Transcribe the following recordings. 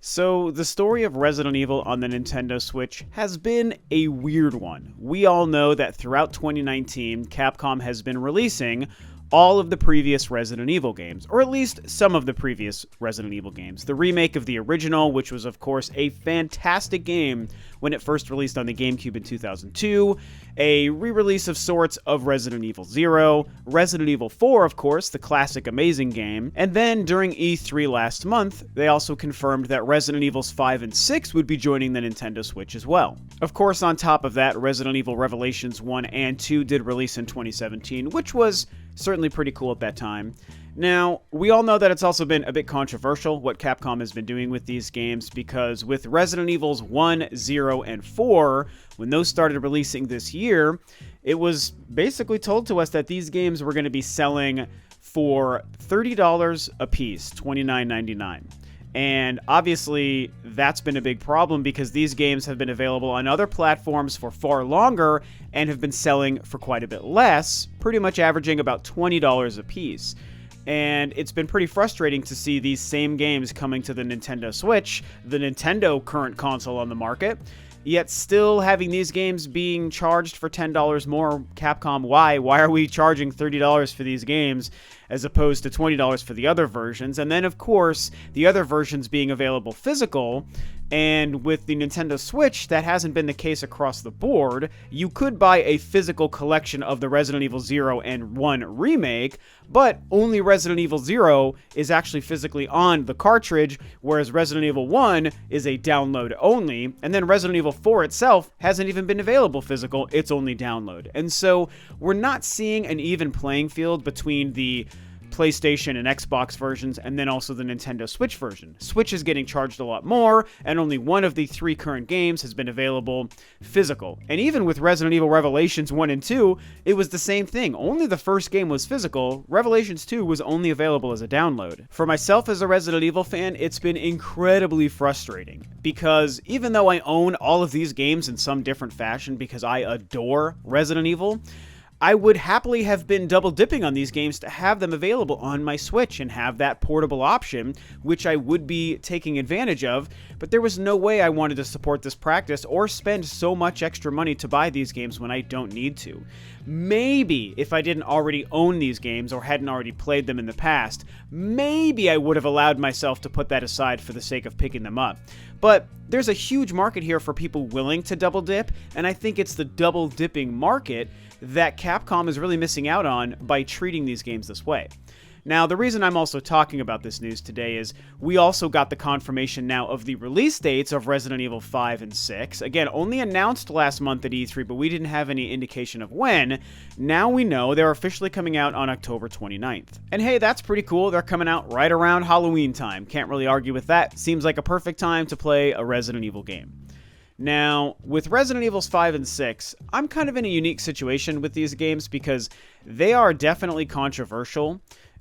So, the story of Resident Evil on the Nintendo Switch has been a weird one. We all know that throughout 2019, Capcom has been releasing all of the previous Resident Evil games, or at least some of the previous Resident Evil games. The remake of the original, which was of course a fantastic game when it first released on the GameCube in 2002, a re-release of sorts of Resident Evil 0, Resident Evil 4, of course, the classic amazing game, and then during E3 last month, they also confirmed that Resident Evils 5 and 6 would be joining the Nintendo Switch as well. Of course, on top of that, Resident Evil Revelations 1 and 2 did release in 2017, which was certainly pretty cool at that time. Now, we all know that it's also been a bit controversial what Capcom has been doing with these games, because with Resident Evils 1, 0, and 4, when those started releasing this year, it was basically told to us that these games were going to be selling for $30 a piece, $29.99. And obviously, that's been a big problem because these games have been available on other platforms for far longer and have been selling for quite a bit less, pretty much averaging about $20 a piece. And it's been pretty frustrating to see these same games coming to the Nintendo Switch, the Nintendo current console on the market, yet still having these games being charged for $10 more. Capcom, why? Why are we charging $30 for these games as opposed to $20 for the other versions? And then, of course, the other versions being available physical. And with the Nintendo Switch, that hasn't been the case across the board. You could buy a physical collection of the Resident Evil 0 and 1 remake, but only Resident Evil 0 is actually physically on the cartridge, whereas Resident Evil 1 is a download only, and then Resident Evil 4 itself hasn't even been available physical, it's only download. And so we're not seeing an even playing field between the PlayStation and Xbox versions, and then also the Nintendo Switch version. Switch is getting charged a lot more, and only one of the 3 current games has been available physical. And even with Resident Evil Revelations 1 and 2, it was the same thing. Only the first game was physical. Revelations 2 was only available as a download. For myself as a Resident Evil fan, it's been incredibly frustrating, because even though I own all of these games in some different fashion because I adore Resident Evil, I would happily have been double dipping on these games to have them available on my Switch and have that portable option, which I would be taking advantage of, but there was no way I wanted to support this practice or spend so much extra money to buy these games when I don't need to. Maybe if I didn't already own these games or hadn't already played them in the past, maybe I would have allowed myself to put that aside for the sake of picking them up. But there's a huge market here for people willing to double dip, and I think it's the double dipping market that Capcom is really missing out on by treating these games this way. Now, the reason I'm also talking about this news today is we also got the confirmation now of the release dates of Resident Evil 5 and 6. Again, only announced last month at E3, but we didn't have any indication of when. Now we know they're officially coming out on October 29th. And hey, that's pretty cool. They're coming out right around Halloween time. Can't really argue with that. Seems like a perfect time to play a Resident Evil game. Now, with Resident Evils 5 and 6, I'm kind of in a unique situation with these games because they are definitely controversial,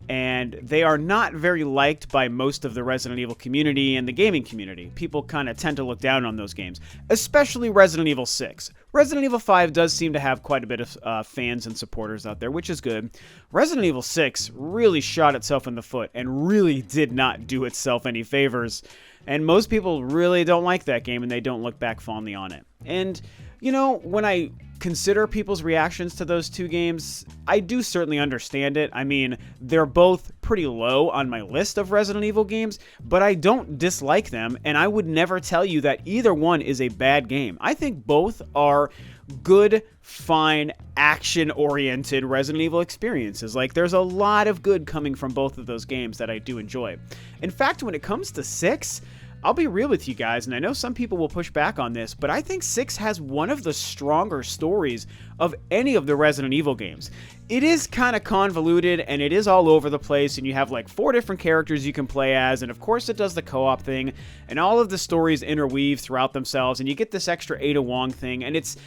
and they are not very liked by most of the Resident Evil community and the gaming community. People kind of tend to look down on those games, especially Resident Evil 6. Resident Evil 5 does seem to have quite a bit of fans and supporters out there, which is good. Resident Evil 6 really shot itself in the foot and really did not do itself any favors. And most people really don't like that game, and they don't look back fondly on it. And, you know, when I consider people's reactions to those two games, I do certainly understand it. I mean, they're both pretty low on my list of Resident Evil games, but I don't dislike them, and I would never tell you that either one is a bad game. I think both are good, fine, action-oriented Resident Evil experiences. Like, there's a lot of good coming from both of those games that I do enjoy. In fact, when it comes to 6, I'll be real with you guys, and I know some people will push back on this, but I think 6 has one of the stronger stories of any of the Resident Evil games. It is kind of convoluted, and it is all over the place, and you have like 4 different characters you can play as, and of course it does the co-op thing, and all of the stories interweave throughout themselves, and you get this extra Ada Wong thing, and it's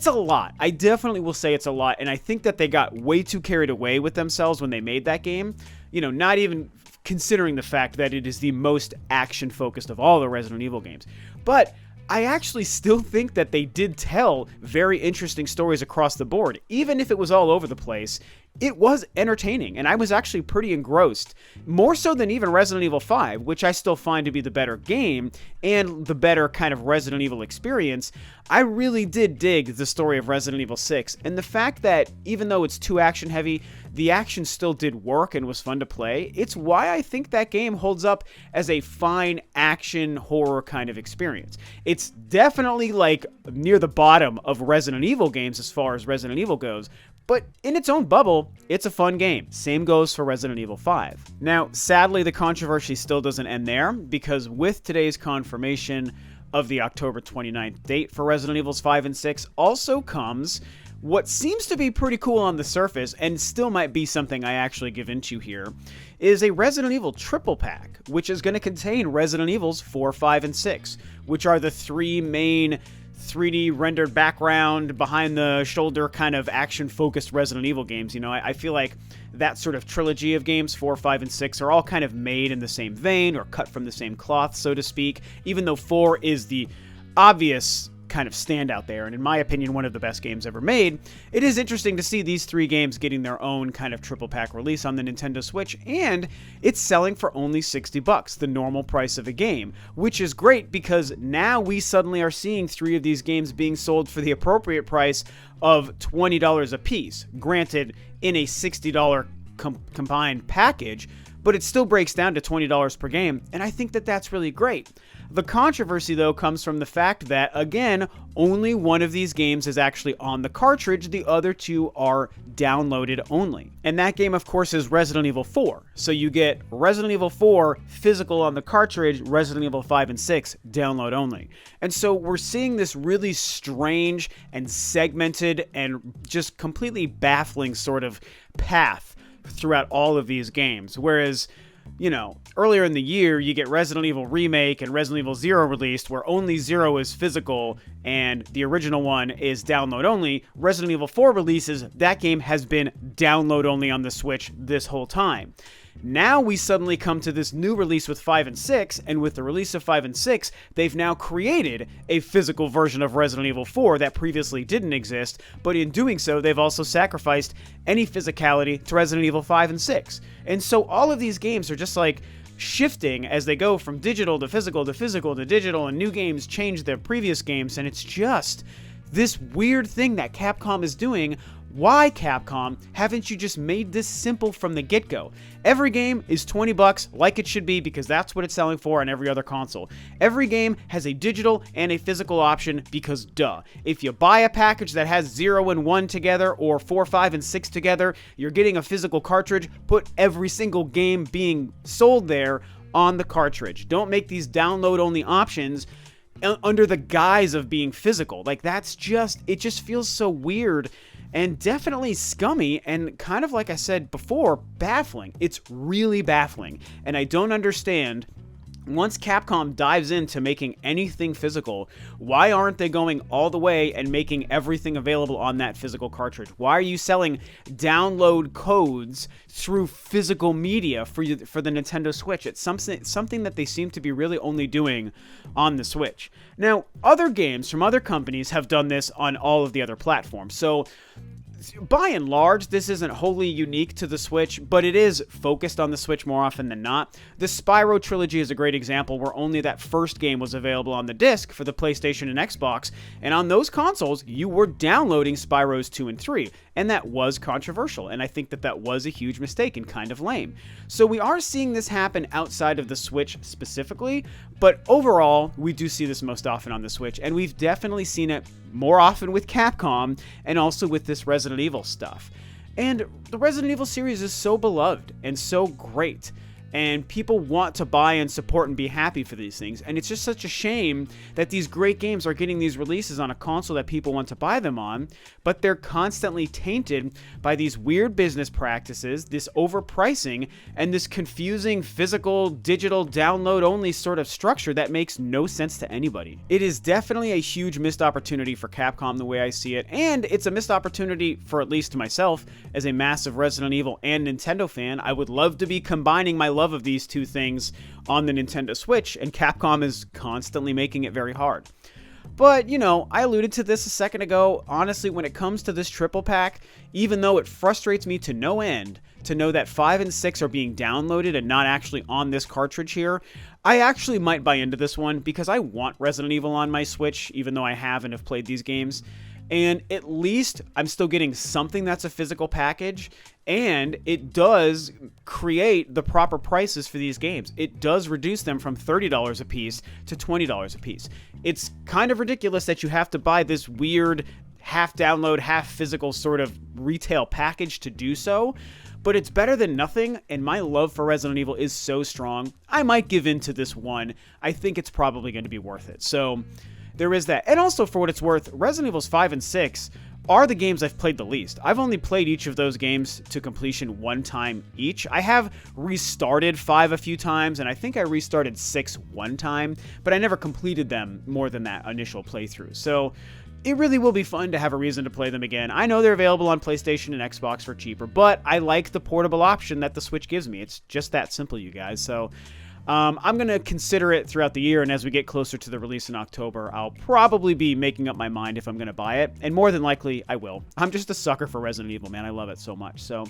a lot. I definitely will say it's a lot, and I think that they got way too carried away with themselves when they made that game. You know, not even considering the fact that it is the most action-focused of all the Resident Evil games. But I actually still think that they did tell very interesting stories across the board. Even if it was all over the place, it was entertaining, and I was actually pretty engrossed, more so than even Resident Evil 5, which I still find to be the better game and the better kind of Resident Evil experience. I really did dig the story of Resident Evil 6, and the fact that even though it's too action heavy, the action still did work and was fun to play. It's why I think that game holds up as a fine action horror kind of experience. It's definitely like near the bottom of Resident Evil games as far as Resident Evil goes, but in its own bubble, it's a fun game. Same goes for Resident Evil 5. Now, sadly, the controversy still doesn't end there, because with today's confirmation of the October 29th date for Resident Evils 5 and 6 also comes what seems to be pretty cool on the surface, and still might be something I actually give into here, is a Resident Evil triple pack, which is going to contain Resident Evils 4, 5, and 6, which are the three main 3D rendered background, behind the shoulder kind of action focused Resident Evil games. You know, I feel like that sort of trilogy of games, 4, 5, and 6, are all kind of made in the same vein or cut from the same cloth, so to speak, even though 4 is the obvious kind of standout there, and in my opinion, one of the best games ever made. It is interesting to see these three games getting their own kind of triple pack release on the Nintendo Switch, and it's selling for only $60, the normal price of a game, which is great because now we suddenly are seeing three of these games being sold for the appropriate price of $20 a piece. Granted, in a $60 combined package, but it still breaks down to $20 per game, and I think that that's really great. The controversy, though, comes from the fact that, again, only one of these games is actually on the cartridge, the other two are downloaded only. And that game, of course, is Resident Evil 4. So you get Resident Evil 4 physical on the cartridge, Resident Evil 5 and 6 download only. And so we're seeing this really strange and segmented and just completely baffling sort of path throughout all of these games. Whereas, you know, earlier in the year, you get Resident Evil Remake and Resident Evil 0 released, where only 0 is physical and the original one is download only. Resident Evil 4 releases, that game has been download only on the Switch this whole time. Now we suddenly come to this new release with 5 and 6, and with the release of 5 and 6, they've now created a physical version of Resident Evil 4 that previously didn't exist, but in doing so, they've also sacrificed any physicality to Resident Evil 5 and 6. And so all of these games are just like shifting as they go from digital to physical to physical to digital, and new games change their previous games, and it's just this weird thing that Capcom is doing. Why, Capcom, haven't you just made this simple from the get-go? Every game is $20 like it should be, because that's what it's selling for on every other console. Every game has a digital and a physical option because duh. If you buy a package that has 0 and 1 together, or 4, 5, and 6 together, you're getting a physical cartridge. Put every single game being sold there on the cartridge. Don't make these download-only options under the guise of being physical. Like, that's just, it just feels so weird and definitely scummy, and kind of, like I said before, baffling. It's really baffling, and I don't understand, once Capcom dives into making anything physical, why aren't they going all the way and making everything available on that physical cartridge? Why are you selling download codes through physical media for the Nintendo Switch? It's something that they seem to be really only doing on the Switch. Now, other games from other companies have done this on all of the other platforms, so by and large, this isn't wholly unique to the Switch, but it is focused on the Switch more often than not. The Spyro trilogy is a great example, where only that first game was available on the disc for the PlayStation and Xbox, and on those consoles, you were downloading Spyros 2 and 3, and that was controversial, and I think that that was a huge mistake and kind of lame. So we are seeing this happen outside of the Switch specifically, but overall, we do see this most often on the Switch, and we've definitely seen it more often with Capcom, and also with this Resident Evil stuff. And the Resident Evil series is so beloved and so great, and people want to buy and support and be happy for these things, and it's just such a shame that these great games are getting these releases on a console that people want to buy them on, but they're constantly tainted by these weird business practices, this overpricing, and this confusing physical, digital, download-only sort of structure that makes no sense to anybody. It is definitely a huge missed opportunity for Capcom the way I see it, and it's a missed opportunity for at least myself as a massive Resident Evil and Nintendo fan. I would love to be combining my love of these two things on the Nintendo Switch, and Capcom is constantly making it very hard. But, you know, I alluded to this a second ago. Honestly, when it comes to this triple pack, even though it frustrates me to no end to know that 5 and 6 are being downloaded and not actually on this cartridge here, I actually might buy into this one because I want Resident Evil on my Switch, even though I have and have played these games. And at least I'm still getting something that's a physical package, and it does create the proper prices for these games. It does reduce them from $30 a piece to $20 a piece. It's kind of ridiculous that you have to buy this weird half download, half physical sort of retail package to do so, but it's better than nothing, and my love for Resident Evil is so strong. I might give in to this one. I think it's probably going to be worth it. So there is that. And also, for what it's worth, Resident Evils 5 and 6 are the games I've played the least. I've only played each of those games to completion one time each. I have restarted 5 a few times, and I think I restarted 6 one time, but I never completed them more than that initial playthrough. So it really will be fun to have a reason to play them again. I know they're available on PlayStation and Xbox for cheaper, but I like the portable option that the Switch gives me. It's just that simple, you guys. So I'm going to consider it throughout the year, and as we get closer to the release in October, I'll probably be making up my mind if I'm going to buy it, and more than likely, I will. I'm just a sucker for Resident Evil, man. I love it so much. So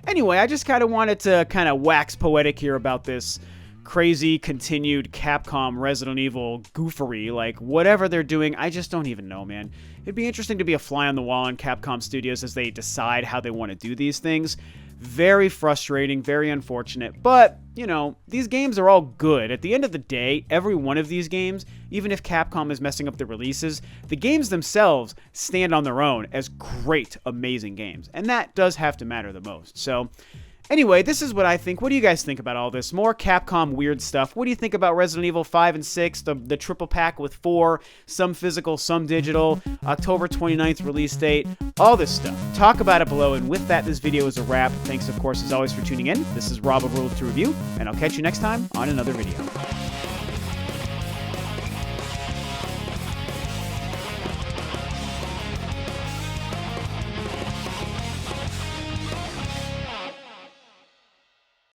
anyway, I just kind of wanted to kind of wax poetic here about this crazy continued Capcom Resident Evil goofery. Like, whatever they're doing, I just don't even know, man. It'd be interesting to be a fly on the wall in Capcom Studios as they decide how they want to do these things. Very frustrating, very unfortunate, but, you know, these games are all good. At the end of the day, every one of these games, even if Capcom is messing up the releases, the games themselves stand on their own as great, amazing games, and that does have to matter the most. So anyway, this is what I think. What do you guys think about all this? More Capcom weird stuff. What do you think about Resident Evil 5 and 6, the triple pack with 4, some physical, some digital, October 29th release date, all this stuff? Talk about it below, and with that, this video is a wrap. Thanks, of course, as always, for tuning in. This is Rob of Ro2R Review, and I'll catch you next time on another video.